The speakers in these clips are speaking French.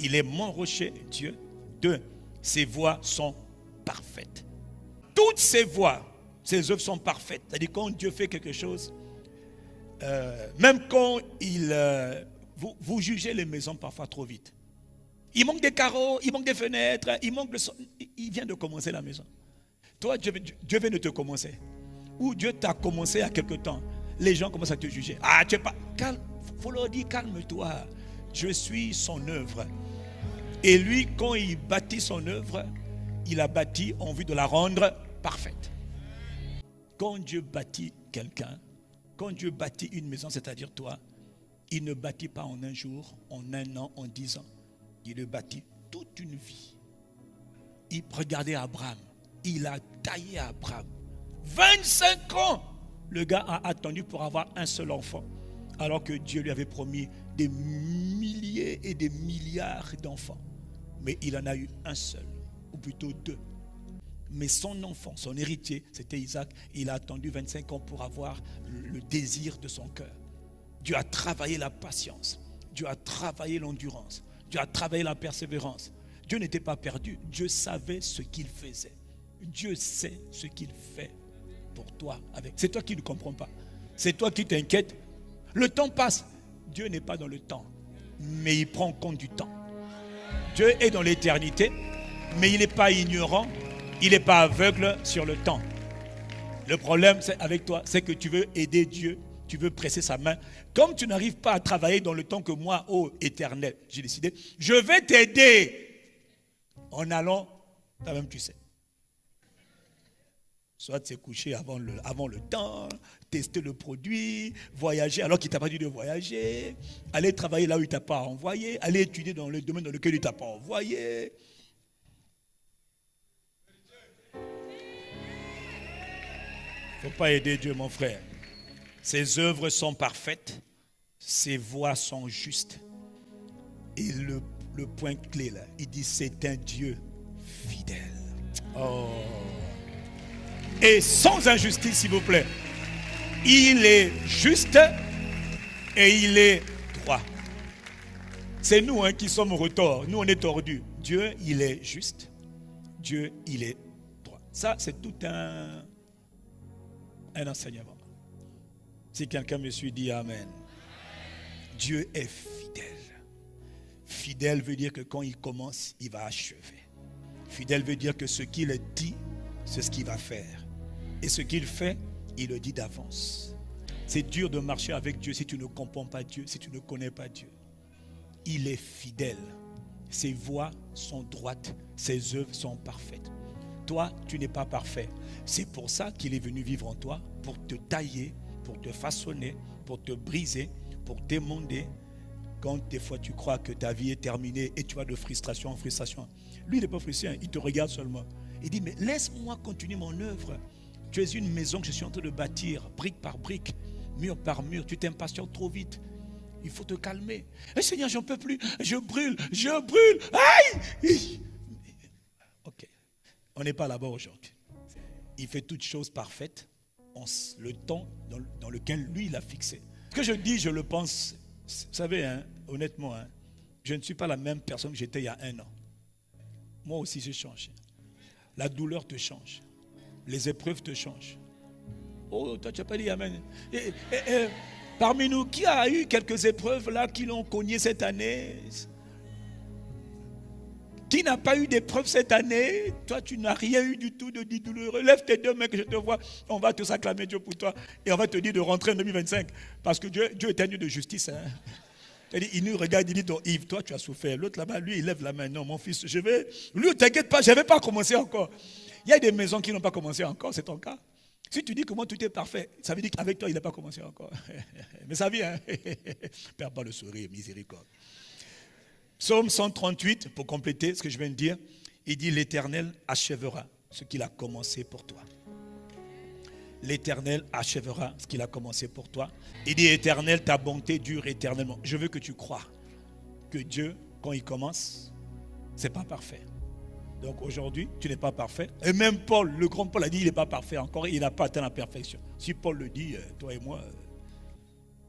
il est mon rocher, Dieu. 2, ses voies sont parfaites. Toutes ses voies, ses œuvres sont parfaites. C'est-à-dire quand Dieu fait quelque chose, même quand vous jugez les maisons parfois trop vite. Il manque des carreaux, il manque des fenêtres, il manque le son. Il vient de commencer la maison. Toi, Dieu vient de te commencer. Ou Dieu t'a commencé il y a quelque temps. Les gens commencent à te juger. Ah, tu es pas... Calme, il faut leur dire, calme-toi. Je suis son œuvre. Et lui, quand il bâtit son œuvre, il a bâti en vue de la rendre parfaite. Quand Dieu bâtit quelqu'un, quand Dieu bâtit une maison, c'est-à-dire toi, il ne bâtit pas en un jour, en un an, en 10 ans. Il le bâtit toute une vie. Regardez Abraham. Il a taillé Abraham. 25 ans. Le gars a attendu pour avoir un seul enfant. Alors que Dieu lui avait promis des milliers et des milliards d'enfants. Mais il en a eu un seul. Ou plutôt 2. Mais son enfant, son héritier, c'était Isaac. Il a attendu 25 ans pour avoir le désir de son cœur. Dieu a travaillé la patience. Dieu a travaillé l'endurance. Dieu a travaillé la persévérance. Dieu n'était pas perdu. Dieu savait ce qu'il faisait. Dieu sait ce qu'il fait pour toi. C'est toi qui ne comprends pas. C'est toi qui t'inquiètes. Le temps passe. Dieu n'est pas dans le temps, mais il prend compte du temps. Dieu est dans l'éternité, mais il n'est pas ignorant. Il n'est pas aveugle sur le temps. Le problème, c'est avec toi, c'est que tu veux aider Dieu. Tu veux presser sa main. Comme tu n'arrives pas à travailler dans le temps que moi, ô Éternel, j'ai décidé, je vais t'aider en allant, toi-même tu sais. Soit c'est coucher avant le temps, tester le produit, voyager alors qu'il ne t'a pas dit de voyager, aller travailler là où il ne t'a pas envoyé, aller étudier dans le domaine dans lequel il ne t'a pas envoyé. Il ne faut pas aider Dieu, mon frère. Ses œuvres sont parfaites, ses voies sont justes. Et le point clé là, il dit c'est un Dieu fidèle. Oh. Et sans injustice, s'il vous plaît. Il est juste et il est droit. C'est nous qui sommes retors. Nous, on est tordus. Dieu, il est juste. Dieu, il est droit. Ça, c'est tout un enseignement. Si quelqu'un me suit, dit Amen. Dieu est fidèle. Fidèle veut dire que quand il commence, il va achever. Fidèle veut dire que ce qu'il dit, c'est ce qu'il va faire. Et ce qu'il fait, il le dit d'avance. C'est dur de marcher avec Dieu si tu ne comprends pas Dieu, si tu ne connais pas Dieu. Il est fidèle. Ses voies sont droites, ses œuvres sont parfaites. Toi, tu n'es pas parfait. C'est pour ça qu'il est venu vivre en toi, pour te tailler, pour te façonner, pour te briser, pour t'émonder. Quand des fois tu crois que ta vie est terminée et tu vas de frustration en frustration. Lui, il n'est pas frustré, il te regarde seulement. Il dit, mais laisse-moi continuer mon œuvre. Tu es une maison que je suis en train de bâtir, brique par brique, mur par mur. Tu t'impatientes trop vite. Il faut te calmer. Eh, Seigneur, j'en peux plus. Je brûle. Aïe! Ok. On n'est pas là-bas aujourd'hui. Il fait toutes choses parfaites en le temps dans lequel lui, il a fixé. Ce que je dis, je le pense. Vous savez, honnêtement, je ne suis pas la même personne que j'étais il y a 1 an. Moi aussi, j'ai changé. La douleur te change. Les épreuves te changent. Oh, toi, tu n'as pas dit Amen. Parmi nous, qui a eu quelques épreuves là qui l'ont cogné cette année? Qui n'a pas eu d'épreuve cette année? Toi, tu n'as rien eu du tout de douloureux. Lève tes 2 mains que je te vois. On va tous acclamer Dieu pour toi. Et on va te dire de rentrer en 2025. Parce que Dieu est un Dieu de justice. Il nous regarde, il dit, donc, Yves, toi, tu as souffert. L'autre là-bas, lui, il lève la main. Non, mon fils, je vais... Lui, t'inquiète pas, je n'avais pas commencé encore. Il y a des maisons qui n'ont pas commencé encore, c'est ton cas. Si tu dis que moi tout est parfait, ça veut dire qu'avec toi il n'a pas commencé encore. Mais ça vient. Perds pas le sourire, miséricorde. Psaume 138, pour compléter ce que je viens de dire, il dit l'Éternel achèvera ce qu'il a commencé pour toi. L'Éternel achèvera ce qu'il a commencé pour toi. Il dit Éternel, ta bonté dure éternellement. Je veux que tu crois que Dieu, quand il commence, ce n'est pas parfait. Donc aujourd'hui, tu n'es pas parfait. Et même Paul, le grand Paul a dit, il n'est pas parfait encore, il n'a pas atteint la perfection. Si Paul le dit, toi et moi,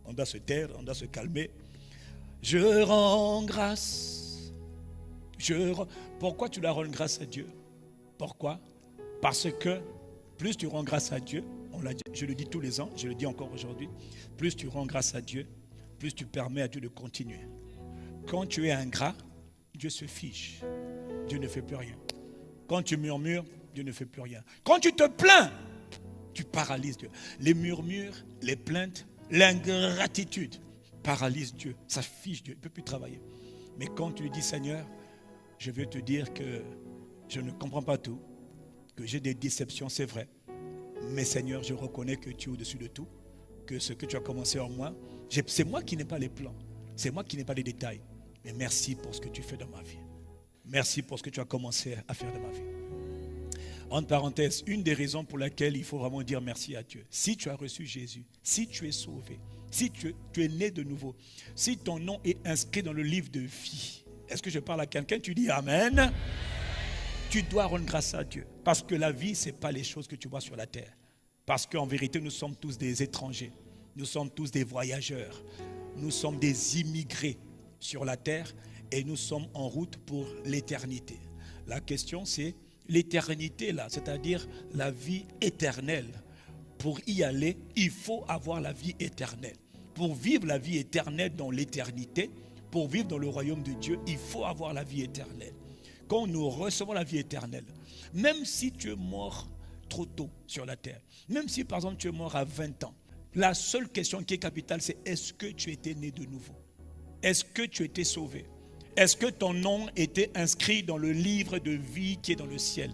on doit se taire, on doit se calmer. Je rends grâce Pourquoi tu dois rendre grâce à Dieu? Pourquoi? Parce que plus tu rends grâce à Dieu, je le dis tous les ans, je le dis encore aujourd'hui, plus tu rends grâce à Dieu, plus tu permets à Dieu de continuer. Quand tu es ingrat, Dieu se fiche. Dieu ne fait plus rien. Quand tu murmures, Dieu ne fait plus rien. Quand tu te plains, tu paralyses Dieu. Les murmures, les plaintes, l'ingratitude paralysent Dieu. Ça fiche Dieu. Il ne peut plus travailler. Mais quand tu lui dis, Seigneur, je veux te dire que je ne comprends pas tout, que j'ai des déceptions, c'est vrai. Mais Seigneur, je reconnais que tu es au-dessus de tout, que ce que tu as commencé en moi, c'est moi qui n'ai pas les plans, c'est moi qui n'ai pas les détails. Mais merci pour ce que tu fais dans ma vie. Merci pour ce que tu as commencé à faire dans ma vie. Entre parenthèses, une des raisons pour laquelle il faut vraiment dire merci à Dieu. Si tu as reçu Jésus, si tu es sauvé, si tu es né de nouveau, si ton nom est inscrit dans le livre de vie, est-ce que je parle à quelqu'un? Tu dis Amen. Tu dois rendre grâce à Dieu. Parce que la vie, ce n'est pas les choses que tu vois sur la terre. Parce qu'en vérité, nous sommes tous des étrangers. Nous sommes tous des voyageurs. Nous sommes des immigrés sur la terre et nous sommes en route pour l'éternité. La question, c'est l'éternité, là, c'est-à-dire la vie éternelle. Pour y aller, il faut avoir la vie éternelle. Pour vivre la vie éternelle dans l'éternité, pour vivre dans le royaume de Dieu, il faut avoir la vie éternelle. Quand nous recevons la vie éternelle, même si tu es mort trop tôt sur la terre, même si par exemple tu es mort à 20 ans, la seule question qui est capitale, c'est est-ce que tu étais né de nouveau? Est-ce que tu étais sauvé? Est-ce que ton nom était inscrit dans le livre de vie qui est dans le ciel?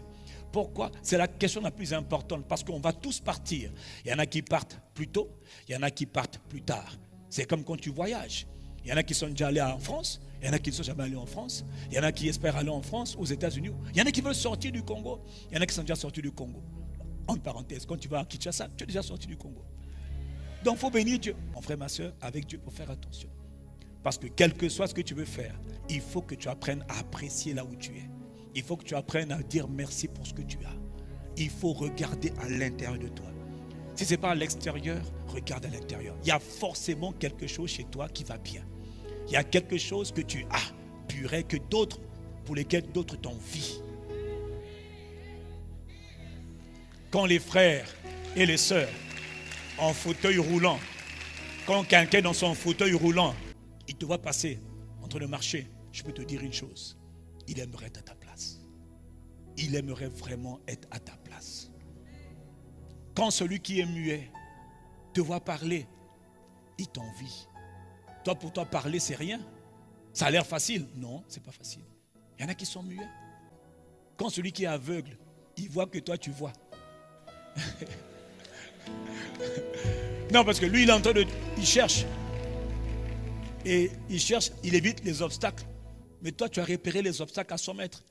Pourquoi? C'est la question la plus importante, parce qu'on va tous partir. Il y en a qui partent plus tôt, il y en a qui partent plus tard. C'est comme quand tu voyages. Il y en a qui sont déjà allés en France, il y en a qui ne sont jamais allés en France, il y en a qui espèrent aller en France, aux États-Unis, il y en a qui veulent sortir du Congo, il y en a qui sont déjà sortis du Congo. Entre parenthèses, quand tu vas à Kinshasa, tu es déjà sorti du Congo. Donc il faut bénir Dieu, mon frère, ma soeur, avec Dieu pour faire attention. Parce que quel que soit ce que tu veux faire, il faut que tu apprennes à apprécier là où tu es. Il faut que tu apprennes à dire merci pour ce que tu as. Il faut regarder à l'intérieur de toi. Si ce n'est pas à l'extérieur, regarde à l'intérieur. Il y a forcément quelque chose chez toi qui va bien. Il y a quelque chose que tu as, purée, que d'autres, pour lesquels d'autres t'envient. Quand les frères et les sœurs en fauteuil roulant, quand quelqu'un dans son fauteuil roulant, il te voit passer entre le marché, je peux te dire une chose, il aimerait être à ta place. Il aimerait vraiment être à ta place. Quand celui qui est muet te voit parler, il t'envie. Toi, pour toi, parler, c'est rien. Ça a l'air facile. Non, c'est pas facile. Il y en a qui sont muets. Quand celui qui est aveugle, il voit que toi, tu vois. Non, parce que lui, il est en train de... Il cherche. Et il cherche, il évite les obstacles. Mais toi, tu as repéré les obstacles à 100 mètres.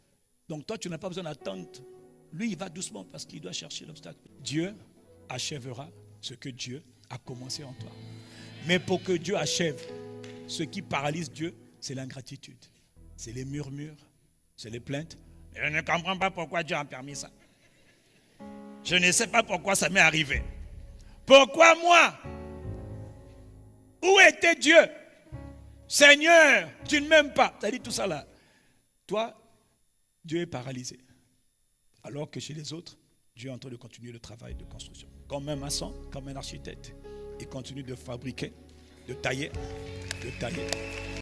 Donc toi, tu n'as pas besoin d'attendre. Lui, il va doucement parce qu'il doit chercher l'obstacle. Dieu achèvera ce que Dieu a commencé en toi. Mais pour que Dieu achève, ce qui paralyse Dieu, c'est l'ingratitude. C'est les murmures, c'est les plaintes. Je ne comprends pas pourquoi Dieu a permis ça. Je ne sais pas pourquoi ça m'est arrivé. Pourquoi moi? Où était Dieu? Seigneur, tu ne m'aimes pas. Tu as dit tout ça là. Toi, Dieu est paralysé. Alors que chez les autres, Dieu est en train de continuer le travail de construction. Comme un maçon, comme un architecte. Il continue de fabriquer, de tailler, de tailler.